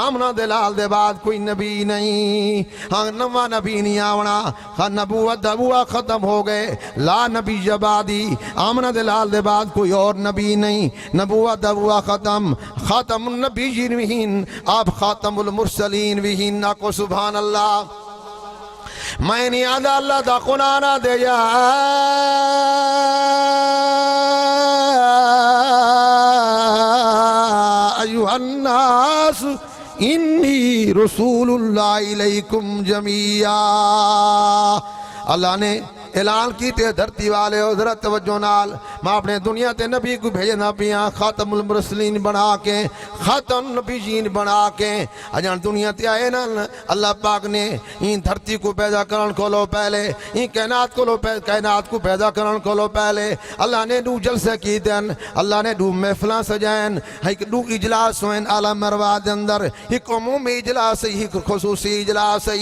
آمنہ دلال دے بعد کوئی نبی نہیں، ہاں نواں نبی نہیں آونا، ہاں نبوت دبوا ختم ہو گئے، لا نبی بعدی، آمنہ دلال دے بعد کوئی اور نبی نہیں، نبوت دبوا ختم، خاتم النبیین وہین، آپ خاتم المرسلین وہین، ناکو سبحان اللہ۔ میں نہیں آدھا اللہ دا قرآن دے جا ایوہ الناس انی رسول اللہ علیکم جمیعا۔ اللہ نے اعلان کی تے دھرتی والے حضرت توجہ نال، میں اپنے دنیا تے نبی کو بھیجنا پیاں خاتم المرسلین بنا کے، خاتم النبیین بنا کے، اجان دنیا تے آئے نا اللہ پاک نے ان دھرتی کو پیدا کرن کھولو پہلے، ان کائنات کو پیدا کرن کھولو پہلے، اللہ نے دو جلسے کی دن، اللہ نے دو محفلاں سجائن، ایک دو اجلاس ہوئن عالم ارواح دے اندر، ایک عمومی اجلاس ہے، ایک خصوصی اجلاس ہے۔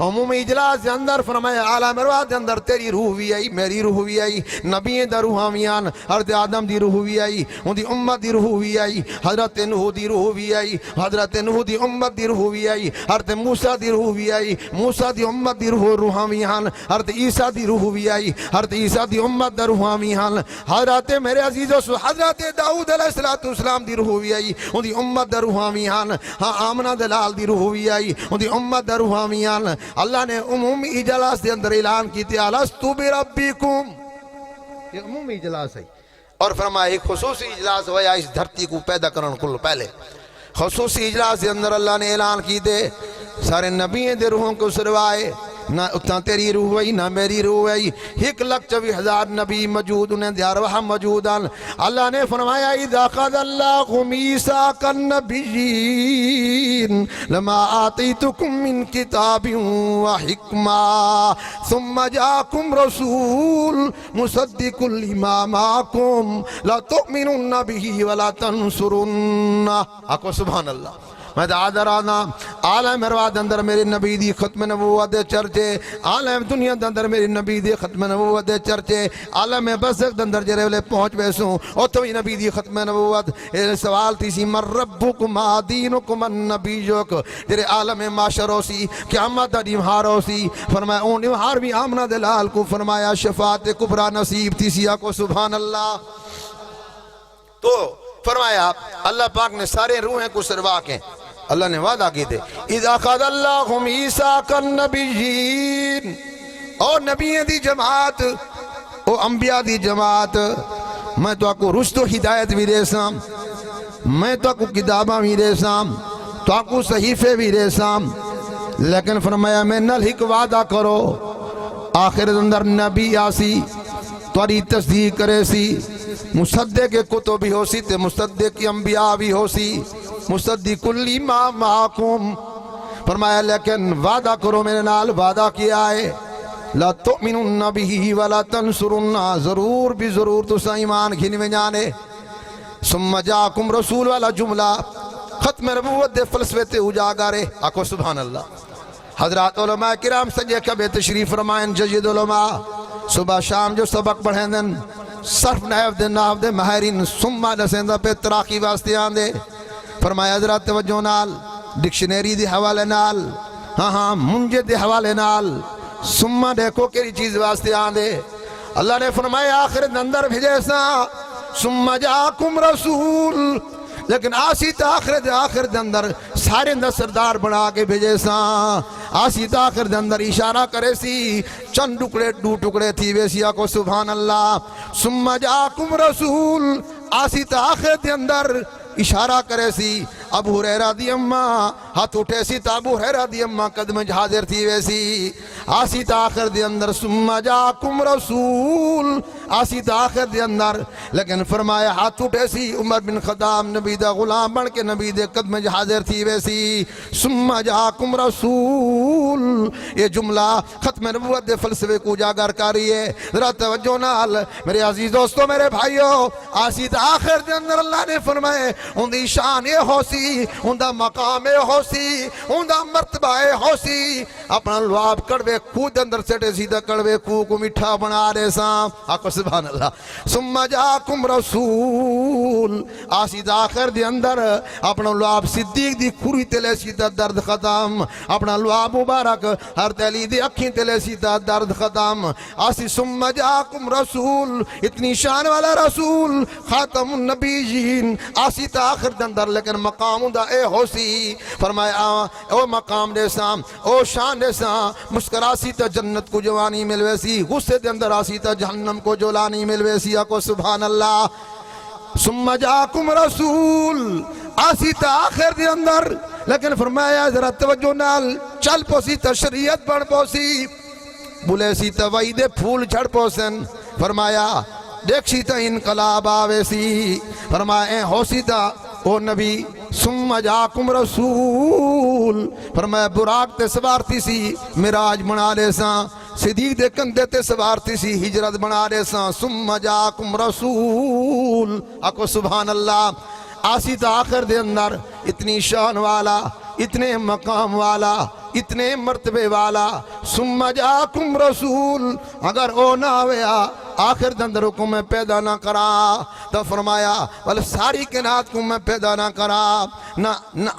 عمومی اجلاس دے اندر فرمایا عالم ارواح دے اندر تیری روح بھی آئی، میری روح بھی آئی، نبییں دا روح آمیان، حضرت آدم دی روح بھی آئی، ان دی امت دی روح بھی آئی، حضرت نوح دی روح بھی آئی، حضرت نوح دی امت دی روح بھی آئی، حضرت موسیٰ دی روح بھی آئی، موسیٰ دی امت دی روح آمیان، حضرت عیسیٰ دی روح بھی آئی، حضرت عیسیٰ دی امت دا روح آمیان، حضرت میرے عزیزو حضرت داؤد علیہ السلام دی روح بھی آئی، ان دی امت دا روح آمیان، ہاں آمنہ دلال دی روح بھی آئی، ان دی امت دا روح آمیان۔ اللہ نے عمومی اجلاس دے اندر اعلان کی تھی الستو بربکم، یہ عمومی اجلاس ہے، اور فرمایا ایک خصوصی اجلاس ہوا اس دھرتی کو پیدا کرن کل پہلے۔ خصوصی اجلاس دے اندر اللہ نے اعلان کی دے سارے نبیوں دے روحوں کو سروائے، نہ اتنا تیری روح ہوئی نہ میری روح ہوئی، 1,24,000 نبی موجود، انہیں دیار وہاں موجودان۔ اللہ نے فرمایا اذا قضى الله ميثاق النبيين لما آتيتكم من كتاب وحكمة ثم جاءكم رسول مصدق لما معكم لا تؤمنن به ولا تنصرنه۔ آکو سبحان اللہ۔ میں دعا رانا عالم ارواح دے اندر میرے نبی دی ختم نبوت دے چرچے، عالم دنیا دے اندر میرے نبی دی ختم نبوت دے چرچے، عالم برزخ دے اندر جرے ولے پہنچ بیسوں اتوی نبی دی ختم نبوت۔ سوال تھی سی من ربکم ما دینکم النبیک، جرے عالم معاشر ہو سی قیامت دا دیمہار ہو سی، فرمایا اون دیمہار بھی آمنہ دلال کو فرمایا شفاعت کبریٰ نصیب تھی سیا کو سبحان اللہ۔ تو فرمایا اللہ پاک نے سارے روحیں کو سروا کے اللہ نے وعدہ کی تھے اذا قضى الله ميثاق النبيين، اور نبیوں دی جماعت او انبیاء دی جماعت، میں تو آپ کو رشد و ہدایت بھی دے سام، میں تو آپ کو کتاباں بھی دے سام، تو آپ کو صحیفے بھی دے سام، لیکن فرمایا میں نل ہک وعدہ کرو آخر اندر نبی آسی تواری تصدیق کرے سی، مصدق کتب بھی ہو سی تے مصدق انبیاء بھی ہو سی، مصدق لما معکم، فرمایا لیکن وعدہ کرو میرے نال، وعدہ کیا ہے لا تؤمنن به ولا تنصرن، ضرور بھی ضرور تو ایمان گھن میں جانے۔ ثم جاءکم رسول والا جملہ ختم نبوت دے فلسفے تے اجاگارے، آکو سبحان اللہ۔ حضرات علماء کرام سنجے کبھی تشریف فرمائیں، جید علماء صبح شام جو سبق پڑھیں دن صرف نحو دے ماہرین سمہ دسیندہ پہ تراقی واسطے آندے، فرمایا حضرات توجہ نال ڈکشنری دی حوالے نال، ہاں منجے دی حوالے نال سمہ دیکھو کیری چیز واسطے آندے۔ اللہ نے فرمایا آخر اندر بھیجے سا سمہ جاکم رسول، لیکن آسی تا آخر دے اندر سارے اندر سردار بنا کے بھیجے سا، آسی تا آخر دے اندر اشارہ کرے سی چند ٹکڑے دو ٹکڑے تھی ویسیا کو سبحان اللہ۔ ثم جاکم رسول، آسی تا آخر دے اندر اشارہ کرے سی ابو ہریرہ دی اممہ ہاتھ اٹھے سی تا ابو ہریرہ دی اممہ قدم حاضر تھی ویسی، آسی تا آخر دی اندر ثم جاکم رسول، آسی تا آخر دی اندر، لیکن فرمایا ہاتھ اٹھے سی عمر بن خطاب نبی دا غلام بن کے نبی دے قدم حاضر تھی ویسی، ثم جاکم رسول، یہ جملہ ختم نبوت دے فلسفے کو اجاگر کاری ہے۔ ذرا توجہ نال میرے عزیز دوستو میرے بھائیو، آسی تا آخر دی اندر اللہ نے فرمائے ان دی شان یہ ہو سی، ان دا مقام یہ ہو سی، ان دا مرتبہ یہ ہو سی، اپنا لواب کڑوے خود اندر سٹے سیدھا کڑوے کو میٹھا بنا رہے سام، آقا سبحان اللہ۔ ثم جاکم رسول رسول آسی دا آخر دے اندر اپنا لعاب صدیق دی کھوری تلے سیتا درد ختم اپنا لعاب مبارک ہر تیلی دی اکھیں تلے سیتا درد ختم آسی ثم جاکم رسول اتنی شان والا رسول خاتم النبیین آسی تا آخر دے اندر لیکن مقام دا اے ہو سی فرمایا او مقام دے سام او شان دے سام مسکراسی تا جنت کو جوانی ملوے سی غصے دے اندر آسی تا جہنم کو جولانی ملوے سی اکو سبحان اللہ ثم جاکم رسول آسی تا آخر دے اندر لیکن فرمایا ذرا توجہ نال چل پوسی تا شریعت بڑھ پوسی بولے سی تا وعید پھول جھڑ پوسن فرمایا دیکھ سی تا انقلاب آوے سی فرمایا ہو سی تا او نبی ثم جاکم رسول فرمایا براق تے سوارتی سی مراج بنا لے ساں صدیق دے کندے تے سوارتی سی ہجرت بنا لے ساں ثم جاکم رسول اکو سبحان اللہ آسی تا آخر دے اندر اتنی شان والا اتنے مقام والا اتنے مرتبے والا ثم جاکم رسول اگر او نہ ہویا آخر دندر کو میں پیدا نہ کرا تو فرمایا بل ساری کائنات کو میں پیدا نہ کرا نہ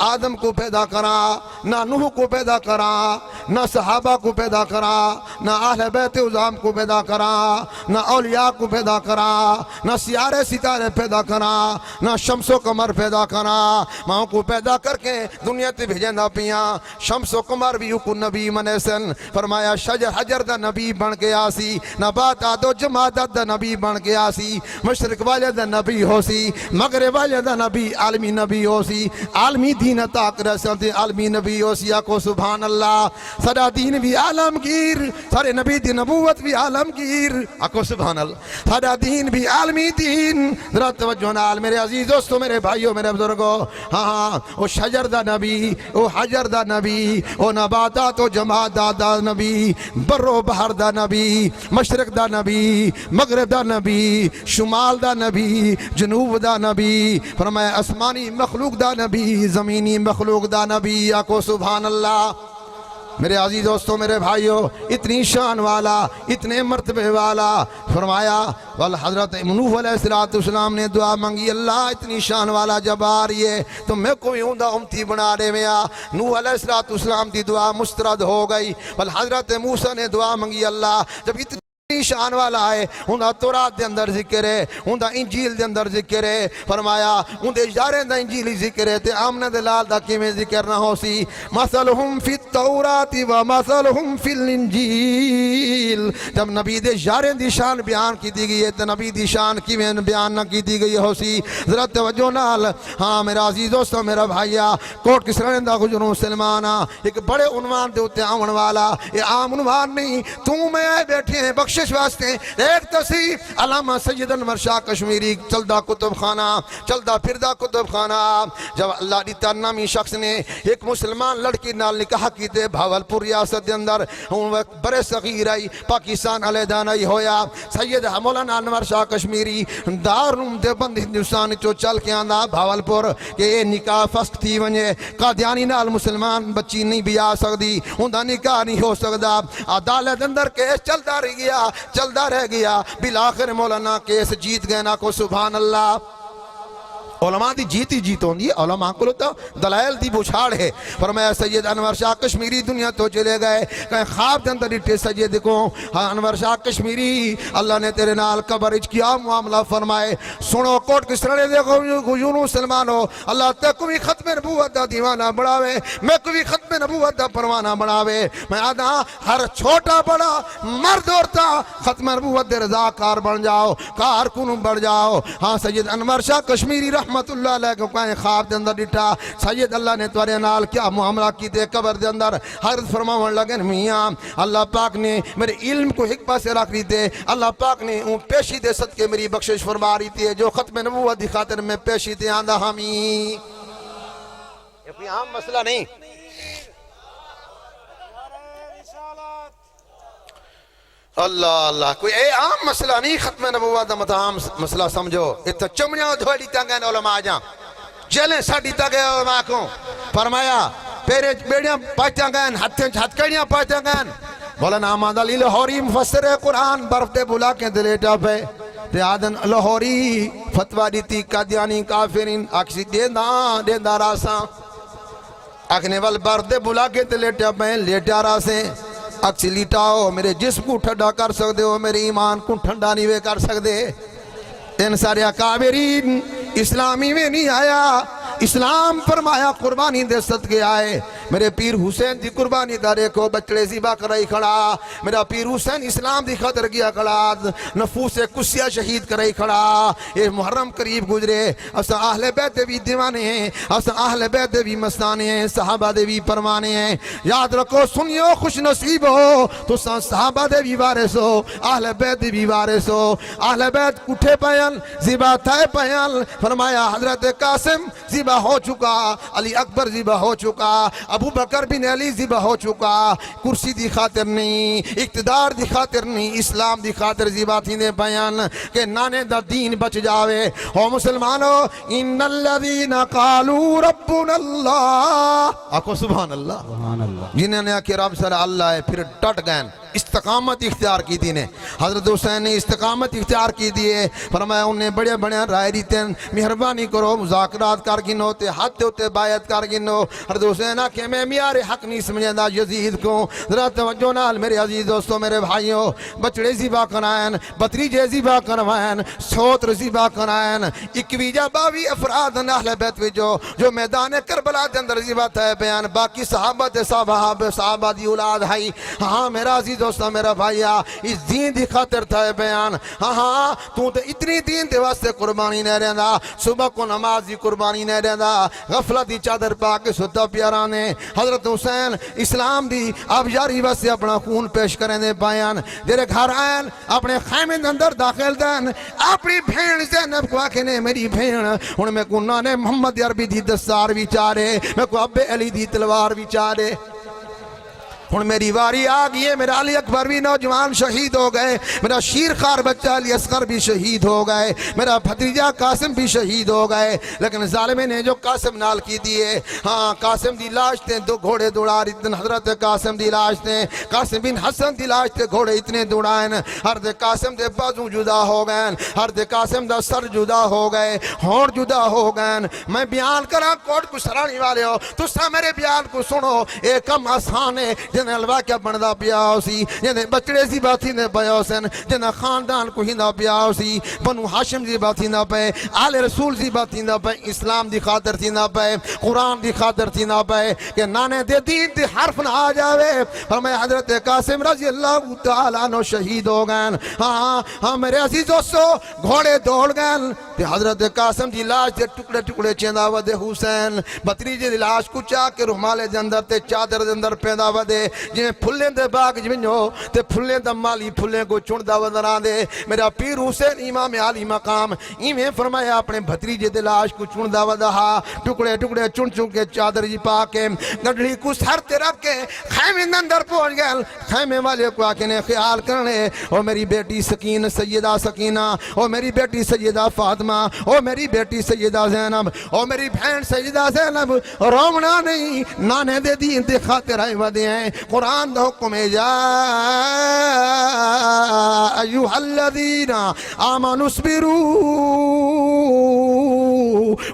آدم کو پیدا کرا نہ نوح کو پیدا کرا نہ صحابہ کو پیدا کرا نہ اہل بیت عظام کو پیدا کرا نہ اولیاء کو پیدا کرا نہ سیارے ستارے پیدا کرا نہ شمس و قمر پیدا کرا ماں کو پیدا کر کے دنیا تے بھیجیں دا پیاں شمس و قمر بھی کو نبی منے سن فرمایا شجر حجر دا نبی بن کے آسی نبات آدو جمادت دا نبی بن کے آسی مشرق والے دا نبی ہو سی مغرب والے دا نبی عالمی نبی ہو سی عالمی دین تاک رسل عالمی نبی ہو سی آکو سبحان اللہ سارا دین بھی عالمگیر سارے نبی دی نبوت بھی عالمگیر آکو سبحان اللہ سارا دین بھی عالمی دین ذرا توجہ نال میرے عزیز دوستو میرے بھائیو میرے بزرگو ہاں او شجر دا نبی او حجر دا نبی او نباتات و جمادات دا نبی بر و بحر دا نبی مشرق دا نبی مغرب دا نبی شمال دا نبی جنوب دا نبی فرمایا اسمانی مخلوق دا نبی زمینی مخلوق دا نبی آکو سبحان اللہ میرے عزیز دوستو میرے بھائیو اتنی شان والا اتنے مرتبے والا فرمایا حضرت نوح علیہ السلام نے دعا مانگی اللہ اتنی شان والا جب آ رہی ہے تو میں کوئی عمدہ امتی بنا رہے میں نوح علیہ السلام دی دعا مسترد ہو گئی حضرت موسیٰ نے دعا مانگی اللہ جب اتنی شان والا ہے انہا تورات دے اندر ذکر ہے انہا انجیل دے اندر ذکر ہے فرمایا انہا اجارے دا انجیلی ذکر ہے تے آمنہ دلال دا کی میں ذکر نہ ہو سی مثلہم فی التورات و مثلہم فی الانجیل جب نبی دے اجارے دی شان بیان کی دی گئی ہے تو نبی دی شان کی میں بیان نہ کی دی گئی ہو سی ذرا توجہ نال ہاں میرا عزیز دوستو میرا بھائیا کوٹ کسرانے دا گجروں سلمانا ایک بڑے عنوان دے ہوتے آمن والا یہ عام عنوان نہیں تو میں آئے بیٹھے ہیں بخشش واسطے ایک تصیح علامہ سید انور شاہ کشمیری چلدہ کتب خانہ چلدہ پھردہ کتب خانہ جب اللہ دیتا نامی شخص نے ایک مسلمان لڑکی نال نکاح کی تے بھاولپور ریاست دے اندر برے صغیر آئی پاکستان علیحدہ نہیں ہویا سید مولانا انور شاہ کشمیری دارالعلوم دیوبند ہندوستان چو چل کے آندہ بھاولپور کہ یہ نکاح فسق تھی ونجے قادیانی نال مسلمان بچی نہیں بھی آ سکتی اندہ نکاح نہیں ہو سکتا عدالت اندر کیس چلتا رہ گیا چلتا رہ گیا بالآخر مولانا کیس جیت گئے نا کو سبحان اللہ علماء دی جیتی جیت ہوندی ہے علماء کو لتا دلائل دی بچھاڑ ہے فرمایا سید انور شاہ کشمیری دنیا تو چلے گئے کہیں خواب دے اندر ڈٹے سید کو انور شاہ کشمیری اللہ نے تیرے نال قبرج کیا معاملہ فرمائے سنو کوٹ کسرنے دے گجونوں سلمانو اللہ تے کوئی ختم نبوت دا دیوانہ بڑھاوے میں کوئی ختم نبوت دا پروانہ بڑھاوے میں آدھا ہر چھوٹا بڑا مرد عورتا ختم نبوت دے رضاکار بن جاؤ کارکن بڑھ جاؤ ہاں سید انور شاہ کشمیری رحمت اللہ علیہ کو کہیں خواب دے اندر ڈٹا سید اللہ نے توارے نال کیا معاملہ کی دے قبر دے اندر حضرت فرماون لگن میاں اللہ پاک نے میرے علم کو حکمہ سے رکھ لی دے اللہ پاک نے ان پیشی دے صدقے میری بخشش فرما رہی تھی جو ختم نبوت دی خاطر میں پیشی دے آندہ ہمیں یہ کوئی عام مسئلہ نہیں اللہ اللہ کوئی اے عام مسئلہ نہیں ختم نبوت دا متعام مسئلہ سمجھو اتنا چمڑیاں دھوڑی تنگین علماء جاں جیلیں ساڑی تنگین علماء کو فرمایا پیرے بیڑیاں پاچتاں گئن ہتھکڑیاں پاچتاں گئن مولانا احمد علی لاہوری مفسر قرآن برف دے بلا کے دلیٹا پہ تے آدن لاہوری فتوہ دیتی قادیانی کافرین اکسی دیندہ راساں اکھنے وال بردے بلا کے تے لیٹیا پہیں لیٹیا راسیں اکسی لیٹاؤ میرے جسم کو ٹھنڈا کر سکتے ہو میرے ایمان کو ٹھنڈا نہیں وے کر سکتے ان سارے اکابرین اسلامی میں نہیں آیا اسلام فرمایا قربانی دے صدقے آئے میرے پیر حسین دی قربانی دارے کو بچڑے زیبا کرائی کھڑا میرا پیر حسین اسلام دی خاطر کیا کھڑا نفوس کسیہ شہید کرائی کھڑا یہ محرم قریب گزرے اسا اہل بیت بھی دیوانے ہیں اسا اہل بیت بھی مستانے ہیں صحابہ دے بھی پروانے ہیں یاد رکھو سنیو خوش نصیب ہو تو صحابہ دے بھی وارث ہو اہل بیت بھی وارث ہو اہل بیت کٹھے پیل زیبا تھائے پیل فرمایا حضرت قاسم زیبا ہو چکا علی اکبر زیبا ہو چکا ابو بکر بن علی زیبا ہو چکا کرسی دی خاطر نہیں اقتدار دی خاطر نہیں اسلام دی خاطر زیبا تھی دے بیان کہ نانے دا دین بچ جاوے او مسلمانو ان الذین قالوا ربنا اللہ آکو سبحان اللہ جنہوں نے کہ رب صلی اللہ ہے پھر ٹٹ گئن استقامت اختیار کی دی نے حضرت حسین نے استقامت اختیار کی دیئے فرمایا انہیں بڑے بڑے رائے دیتے مہربانی کرو مذاکرات کر گنو تے حد ہوتے باید کر گنو حضرت حسین کہ میں میارے حق نہیں سمجھے دا یزید کو ذرا توجہ نال میرے عزیز دوستو میرے بھائیوں بچڑے زیبا کرائن بطریجے زیبا کروائن سوتر زیبا کرائن 21-22 افراد اہل بیت جو میدان کربلا دے اندر زیبا تھے بیان باقی صحابہ تے صحابہ دی اولاد ہائی ہاں میرا عزیز دوستا میرا بھائیا اس دین دی خاطر تھا بیان ہاں تو تے اتنی دین دے واسطے قربانی نہیں رہندا صبح کو نماز دی قربانی نہیں رہندا غفلت دی چادر پاک ستا پیارانے حضرت حسین اسلام دی اب یاری واسطے اپنا خون پیش کریں دے بیان دیرے گھر آئین اپنے خیمے اندر داخل دین اپنی بھین زینب کو آکھے نے میری بھین ان میں کو نانے محمد عربی دی دستار بھی چارے میں کو ابے علی دی تلوار بھی چارے ہن میری واری آگئی ہے میرا علی اکبر بھی نوجوان شہید ہو گئے میرا شیرخوار بچہ علی اصغر بھی شہید ہو گئے میرا بھتیجا قاسم بھی شہید ہو گئے لیکن ظالمیں نے جو قاسم نال کی دیئے ہاں قاسم دی لاش تے دو گھوڑے دوڑا رہتے حضرت قاسم دی لاش تے قاسم بن حسن دی لاش تے گھوڑے اتنے دوڑائن حضرت قاسم دے بازو جدا ہو گئے حضرت قاسم دا سر جدا ہو گئے ہون جدا ہو گئے میں بیان کرا کوٹ کو سرانی والے ہو تو سا میرے بیان کو سنو ایک کم آسان ہے جنہیں الواقع بندہ پیاؤ سی جنہیں بچڑے سی باتھی نے پیاؤ سن جنہیں خاندان کو ہی نہ پیاؤ سی بنو ہاشم سی باتھی نہ پے آل رسول سی باتھی نہ پے اسلام دی خاطر تھی نہ پے قرآن دی خاطر تھی نہ پے کہ نانے دے دین دی حرف نہ آ جاوے فرمائے حضرت قاسم رضی اللہ تعالیٰ عنہ شہید ہو گئے ہاں میرے عزیز دوستو گھوڑے دوڑ گئے تے حضرت قاسم دی لاش دے ٹکڑے ٹکڑے چیندہ ودے حسین بطریجے دی لاش کو چاہ کے رحمالے دے اندر تے چادر دے اندر پیندہ ودے جنہیں پھلیں دے باغ جمینو تے پھلیں دے مالی پھلیں کو چندہ ودران دے میرا پیر حسین امام عالی مقام ایمیں فرمایا اپنے بھتریجے دے لاش کو چندہ ودہا ٹکڑے ٹکڑے چن کے چادر جی پا کے گڑھڑی کو سر تے رکھ کے خیمے اندر پہنچ گئے خیمے والے کو آکے نے خیال کرنے او میری بیٹی سکین سیدہ سکینہ او میری بیٹی سیدہ فاطمہ او میری بیٹی سیدہ زینب او میری بہن سیدہ زینب رومنا نہیں نانے دے دین دے خاطر آئے ودے ہیں قرآن دا حکم جا ایوہ الذین آمنوا اصبروا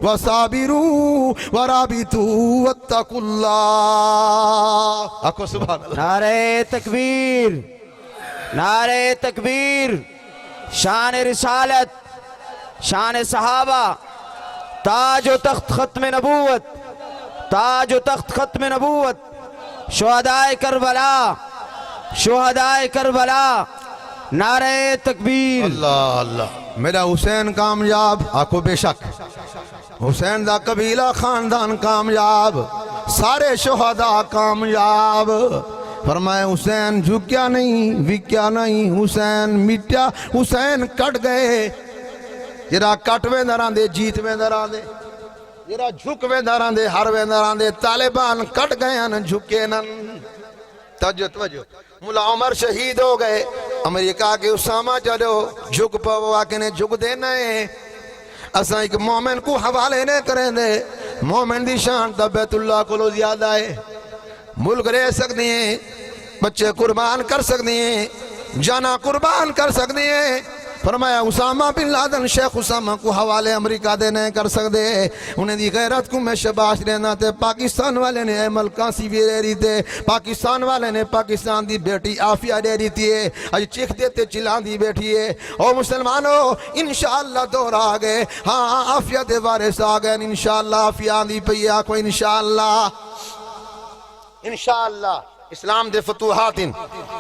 وصابروا ورابطوا واتقوا اللہ اکو سبحان اللہ نعرہ تکبیر نعرہ تکبیر شان رسالت شان صحابہ تاج و تخت ختم نبوت تاج و تخت ختم نبوت شہدائے کربلا شہدائے کربلا نعرہ تکبیر اللہ اللہ میرا حسین کامیاب آکو بے شک حسین دا قبیلہ خاندان کامیاب سارے شہداء کامیاب فرمائے حسین جھکیا نہیں وکیا نہیں حسین مٹیا حسین کٹ گئے جرا کٹ وے دران دے جیت وے دران دے جرا جھک وے دران دے ہر وے دران دے طالبان کٹ گئے ان جھکے نن توجہ مولا عمر شہید ہو گئے امریکہ کے اسامہ چلو جھک پاو آکے نے جھک دینا ہے اساں ایک مومن کو حوالے نے کریں دے مومن دی شان تا بیت اللہ کو لو زیادہ ہے ملک رہ سکتے ہیں بچے قربان کر سکتے ہیں جانا قربان کر سکتے ہیں فرمایا اسامہ بن لادن شیخ اسامہ کو حوالے امریکہ دے نہیں کر سکتے انہیں دی غیرت کو میں شباش رہنا تے پاکستان والے نے ملکان سی بھی رہ رہی تے پاکستان والے نے پاکستان دی بیٹی آفیہ رہ رہی تھی اج چیخ دیتے چلان دی بیٹھی ہے او مسلمانوں انشاءاللہ دور آگئے ہاں آفیہ دے وارث آگئے انشاءاللہ آفیہ دی پئی آکو انشاءاللہ اسلام دے فتوحات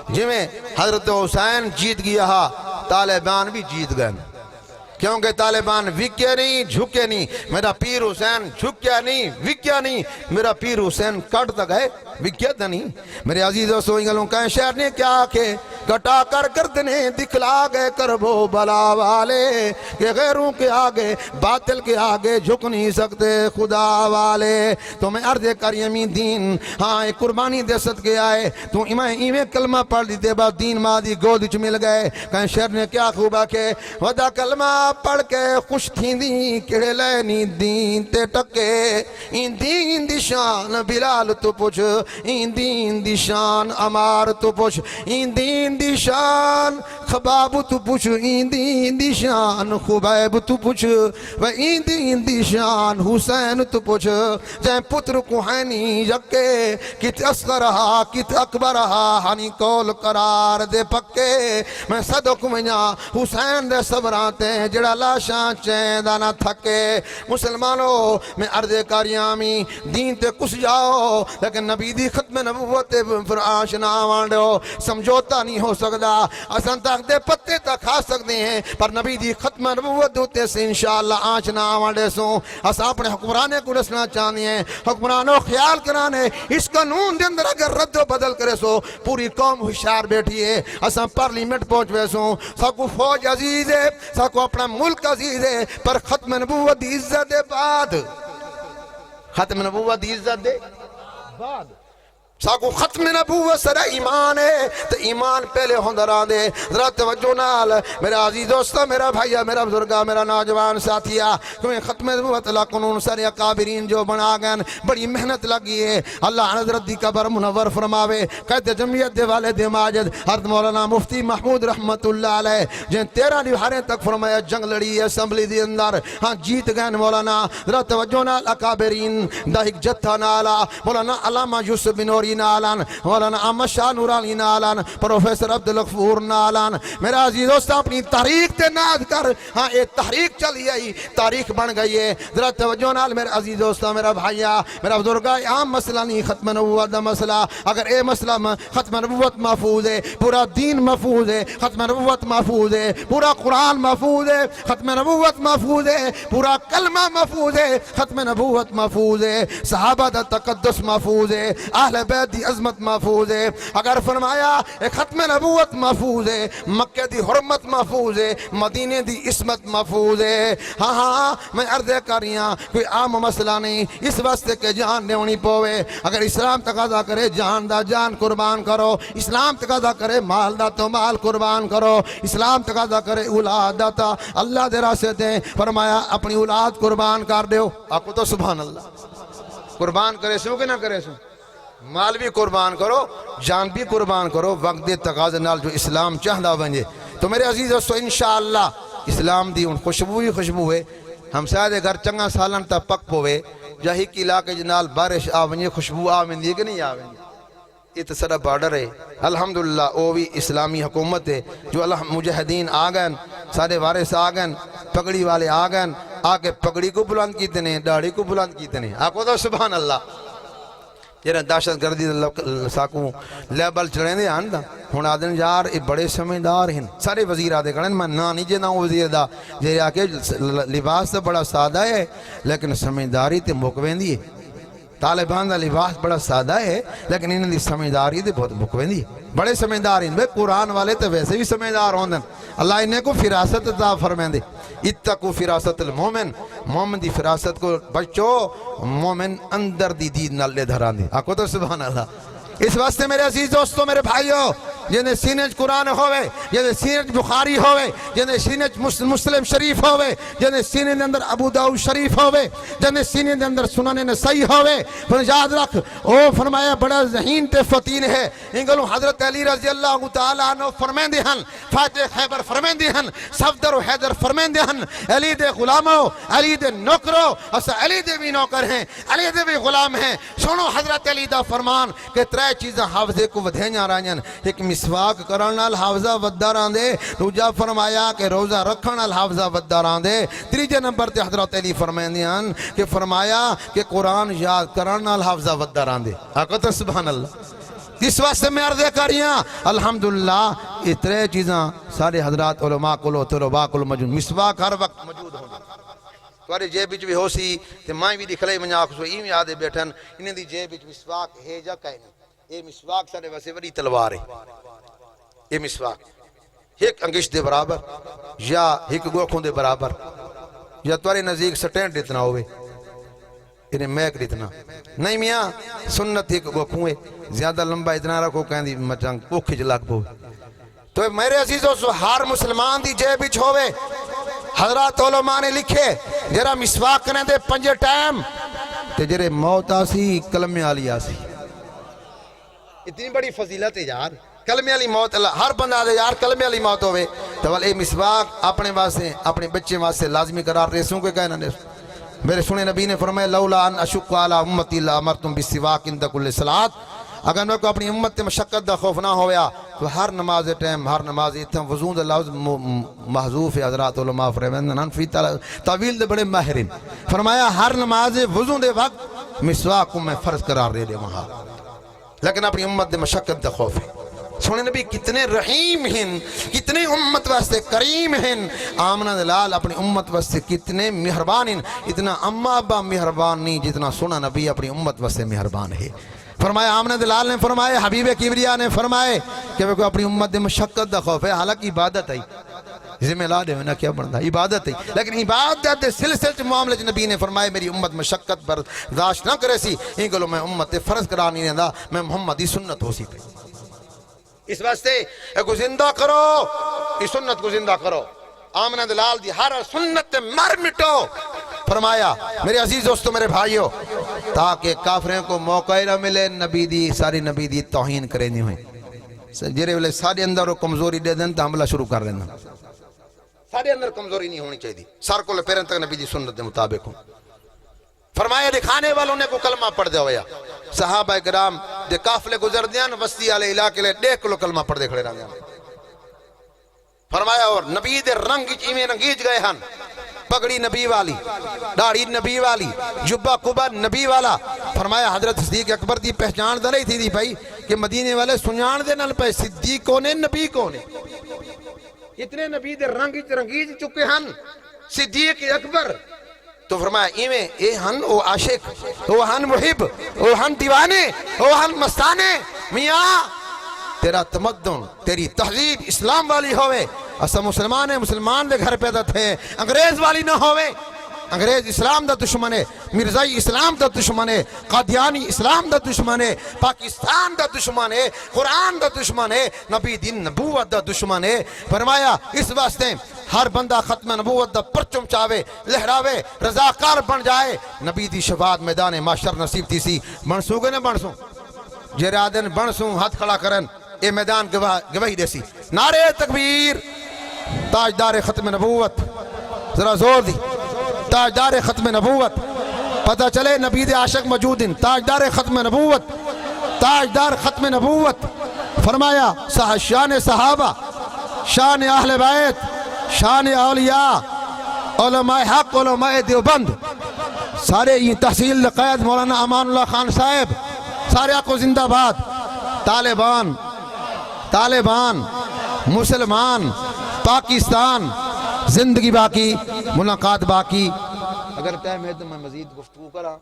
جی میں حضرت حسین جیت گیا ہا طالبان بھی جیت گئے کیونکہ طالبان وکیا نہیں جھکے نہیں میرا پیر حسین جھکیا نہیں وکیا نہیں میرا پیر حسین کٹ تک ہے وکیا تھا نہیں میرے عزیز و سوئیں گلوں کہیں شہر نے کیا کہ کٹا کر گردنے دکھلا گئے کربو بلا والے کہ غیروں کے آگے باطل کے آگے جھک نہیں سکتے خدا والے تو میں عرض کر یمین دین ہاں ایک قربانی دے صدقے آئے تو ایمیں کلمہ پڑھ دیتے بعد دین مادی گود وچ مل گئے کہیں شہر نے کیا خوبہ کہ ودا کلمہ پڑھ کے خوش تھی دی کڑے لینی دین تے ٹکے ان دین دی شان بلال تو پوچھ ان دین دی شان عمار تو پوچھ ان دین دی شان خباب تو پوچھ ان دین دی شان خبیب تو پوچھ و ان دین دی شان حسین تو پوچھ جائیں پتر کوہینی یکے کت اصغر رہا کت اکبر رہا ہنی کول قرار دے پکے میں صدق منیا حسین دے صبراتے جڑا لاشاں چیندہ نہ تھکے مسلمانوں میں عرض کاریامی دین تے کس جاؤ لیکن نبی دی ختم نبوت پھر آشنا وانڈو سمجھوتا نہیں ہو سکتا اسان تک دے پتے تک کھا سکتے ہیں پر نبی دی ختم نبوت دوتے سے انشاءاللہ آشنا وانڈے سوں اسا اپنے حکمرانے کو رسنا چاہنی ہیں حکمرانوں خیال کرانے اس قانون دے اندر اگر رد و بدل کرے سو پوری قوم ہوشیار بیٹھی ہے اسا پارلیمنٹ پہنچ وے سوں ساکو فوج عزیز ہے ساکو اپنا ملک عزیز ہے پر ختم نبوت دی عزت دے بعد ختم نبوت دی عزت دے بعد ساکو ختم نبوت سر ایمان ہے تو ایمان پہلے ہوندران دے ذرا توجہ نال میرا عزیز دوستا میرا بھائیہ میرا بزرگا میرا نوجوان ساتھیا کیونکہ ختم نبوت اللہ قانون سر اکابرین جو بنا گئن بڑی محنت لگی ہے اللہ حضرت دی قبر منور فرماوے قید جمعیت دے والد ماجد حضرت مولانا مفتی محمود رحمت اللہ علیہ جن 13 دیواریں تک فرمایا جنگ لڑی ہے اسمبلی دی اندر ہاں جیت گئن مولانا ذرا توجہ نال اکابرین دا ایک جتھا نالا مولانا علامہ یوسف بن نوری نالان مولانا احمد شاہ نورانی نالان پروفیسر عبدالغفور نالان میرا عزیز دوست اپنی تحریک تے ناد کر ہاں ایک تحریک چلی آئی تاریخ بن گئی ہے ذرا توجہ نال میرا عزیز دوست میرا بھائیہ میرا بزرگا عام مسئلہ نہیں ختم نبوت دا مسئلہ اگر اے مسئلہ ختم نبوت محفوظ ہے پورا دین محفوظ ہے ختم نبوت محفوظ ہے پورا قرآن محفوظ ہے ختم نبوت محفوظ ہے پورا کلمہ محفوظ ہے ختم نبوت محفوظ ہے صحابہ دا تقدس محفوظ ہے اہل بیت دی عظمت محفوظ ہے اگر فرمایا ایک ختم نبوت محفوظ ہے مکہ دی حرمت محفوظ ہے مدینے دی عصمت محفوظ ہے ہاں ہاں میں عرض کریاں کوئی عام مسئلہ نہیں اس واسطے کہ جان دیونی پوے اگر اسلام تقاضا کرے جان دا جان قربان کرو اسلام تقاضا کرے مال دا تو مال قربان کرو اسلام تقاضا کرے اولاد دا تا اللہ دے راستے دیں فرمایا اپنی اولاد قربان کر دیو آپ تو سبحان اللہ قربان کرے سو کہ نہ کرے سو مال بھی قربان کرو جان بھی قربان کرو وقت دے تقاضے نال جو اسلام چاہدا بنجے تو میرے عزیز دوستو انشاءاللہ اسلام دی ان خوشبو ہی خوشبو ہے ہم سادے گھر چنگا سالن تا پک پوے جاہی کی علاقے جنال بارش آونجے خوشبو آوندی ہے کہ نہیں آوندی یہ تو سارا بارڈر ہے الحمدللہ وہ بھی اسلامی حکومت ہے جو مجاہدین آگن سارے وارث آگن پگڑی والے آگن آکے پگڑی کو بلند کیتے ہیں داڑھی کو بلند کیتے ہیں آکو تو سبحان اللہ جنہیں داشت گردی ساکوں لیبل چڑھیں دے آن دا ہون آدن یار یہ بڑے سمجھدار ہیں سارے وزیر آدھے کریں میں نانی جے ناؤں وزیر دا جے آکے لباس تو بڑا سادہ ہے لیکن سمجھداری تے مکوین دی ہے طالبان دا لباس بڑا سادہ ہے لیکن انہیں دی سمجھداری تے بہت مکوین دی ہے بڑے سمجھدار ہیں بے قرآن والے تے ویسے بھی سمجھدار ہوں دن اللہ انہیں کو فراست عطا فرمائیں دے اتقو فراست المومن مومن دی فراست کو بچو مومن اندر دی دید نال لے دھران دے آکو تو سبحان اللہ اس واسطے میرے عزیز دوستو میرے بھائیو جنہیں سینے قرآن ہوئے، جنہیں سینے بخاری ہوئے، جنہیں سینے مسلم شریف ہوئے، جنہیں سینے دے اندر ابو داؤد شریف ہوئے، جنہیں سینے دے اندر سنن نسائی ہوئے، پھر یاد رکھ او فرمایا بڑا ذہین تے فتین ہے انگلوں حضرت علی رضی اللہ تعالیٰ عنہ فرمیندے ہن، فاتح خیبر فرمیندے ہن، صفدر و حیدر فرمیندے ہن، علی دے غلاموں، علی دے نوکروں، اسا علی دے بھی نوکر ہیں، علی دے بھی غلام ہیں۔ سنو حضرت علی دا فرمان کہ ترے چیزاں حافظے کو ودھیاں رہنیاں، ایک مسواک کرن نال حافظہ ودھا رہندے، دوجا فرمایا کہ روزہ رکھن نال حافظہ ودھا رہندے، تیجے نمبر تے حضرت علی فرمیندے ہن کہ فرمایا کہ قرآن یاد کرن نال حافظہ ودھا رہندے۔ آقا تے سبحان اللہ۔ اس واسطے میں عرض کریاں الحمدللہ یہ ترے چیزاں سارے حضرات علماء کو طلباء کو موجود، مسواک ہر وقت موجود ہونا۔ تھوڑے جیب وچ بھی ہو سی تے ماں بھی دکھلے منجا کو ایویں یاد بیٹھن انہاں دی جیب وچ مسواک ہے جا کہیں نہیں۔ یہ مسواک سارے واسطے بڑی تلوار ہے۔ یہ مسواک ایک انگشت دے برابر یا ایک گوکھوں دے برابر یا تھوڑے نزدیک سٹینڈ اتنا ہوئے انہیں میک اتنا نہیں میاں سنت ایک گوکھوں ہے زیادہ لمبا اتنا رکھو کہیں دی مچانگ کوکھ جلاک بہو۔ تو میرے عزیزوں سو ہر مسلمان دی جیب وچ ہوئے حضرات علماء نے لکھے جرا مسواک کرنے دے 5 ٹائم تے جرے موت آسی کلمے والی آسی۔ اتنی بڑی فضیلت ہے یار، کلمے والی موت اللہ ہر بندہ دے یار کلمے والی موت ہوئے تو اے مسواک اپنے واسطے اپنے بچے واسطے لازمی قرار ریسوں کے کہنا نے۔ میرے سنے نبی نے فرمایا لولا ان اشق علی امتی لامرتم بالسواک عند کل صلاۃ، اگر میں کو اپنی امت تے مشقت دا خوف نہ ہویا تو ہر نماز ٹائم ہر نماز اتنا وضو دا لفظ محذوف ہے۔ حضرات علماء فرمایا فی تعویل دے بڑے ماہرین فرمایا ہر نماز وضو دے وقت مسواک کو میں فرض قرار دے وہاں، لیکن اپنی امت دے مشقت دا خوف ہے۔ سونے نبی کتنے رحیم ہیں، کتنے امت واسطے کریم ہیں، آمنہ دلال اپنی امت واسطے کتنے مہربان ہیں، اتنا اما ابا مہربان نہیں جتنا سونا نبی اپنی امت واسطے مہربان ہے۔ فرمایا آمنہ دلال نے فرمایا حبیب کبریا نے فرمائے کہ وہ اپنی امت دے مشقت دا خوف ہے، حالانکہ عبادت ہے ذمہ لا دے نا کیا بنتا عبادت ہے، لیکن عبادت دے سلسلے معاملے نبی نے فرمایا میری امت مشقت برداشت نہ کرے سی ان گلو میں امت فرض قرار نہیں رہندا، میں محمدی سنت ہو سی پہ۔ اس واسطے کو زندہ کرو، اس سنت کو زندہ کرو، آمنہ دلال دی ہر سنت مر مٹو۔ فرمایا میرے عزیز دوستو میرے بھائیو تاکہ کافروں کو موقع نہ ملے نبی دی ساری نبی دی توہین کریں نہیں ہوئے جرے والے سارے اندر وہ کمزوری دے دیں تو حملہ شروع کر دینا، سارے اندر کمزوری نہیں ہونی چاہیے، سار کو پیرن تک نبی دی سنت دے مطابق ہوں۔ فرمایا دکھانے والوں نے کو کلمہ پڑھ دے ہویا، صحابہ کرام دے قافلے گزر دیاں وسطی والے علاقے لے 1.5 کلو کلمہ پڑھ دے کھڑے رہ دیاں۔ فرمایا اور نبی دے رنگ چیمیں رنگیج گئے ہن، پگڑی نبی والی، داڑھی نبی والی، جبہ قبہ نبی والا۔ فرمایا حضرت صدیق اکبر دی پہچان دے نہیں تھی دی بھائی کہ مدینے والے سنجان دے نل پہ صدیق کونے نبی کونے، اتنے نبی دے رنگ رنگیج چکے ہن صدیق اکبر۔ تو فرمایا ایویں اے ہن او عاشق، او ہن محب، او ہن دیوانے، او ہن مستانے۔ میاں تیرا تمدن تیری تہذیب اسلام والی ہوئے، اسا مسلمان ہیں، مسلمان دے گھر پیدا تھے، انگریز والی نہ ہوئے۔ انگریز اسلام دا دشمن ہے، مرزائی اسلام دا دشمن ہے، قادیانی اسلام دا دشمن ہے، پاکستان دا دشمن ہے، قرآن دا دشمن ہے، نبی دین نبوت دا دشمن ہے۔ فرمایا اس واسطے ہر بندہ ختم نبوت دا پرچم چاہے لہراوے رضاکار بن جائے، نبی دی شفاعت میدان معاشر نصیب تھی سی۔ بنسو گے نہ بنسو جرادن بنسو ہاتھ کھڑا کرن اے میدان گواہی دے سی۔ نعرہ تکبیر، تاجدار ختم نبوت، ذرا زور دی، تاجدار ختم نبوت، پتہ چلے نبی دے عاشق موجود ہیں، تاجدار ختم نبوت، تاجدار ختم نبوت۔ فرمایا شان صحابہ، شان اہل بیت، شان اولیاء، علماء حق، علماء دیوبند، سارے یہ تحصیل قائد مولانا امان اللہ خان صاحب، سارے کو زندہ باد۔ طالبان، مسلمان، پاکستان، زندگی باقی، ملاقات باقی۔ اگر ٹائم ہے تو میں مزید گفتگو کرا۔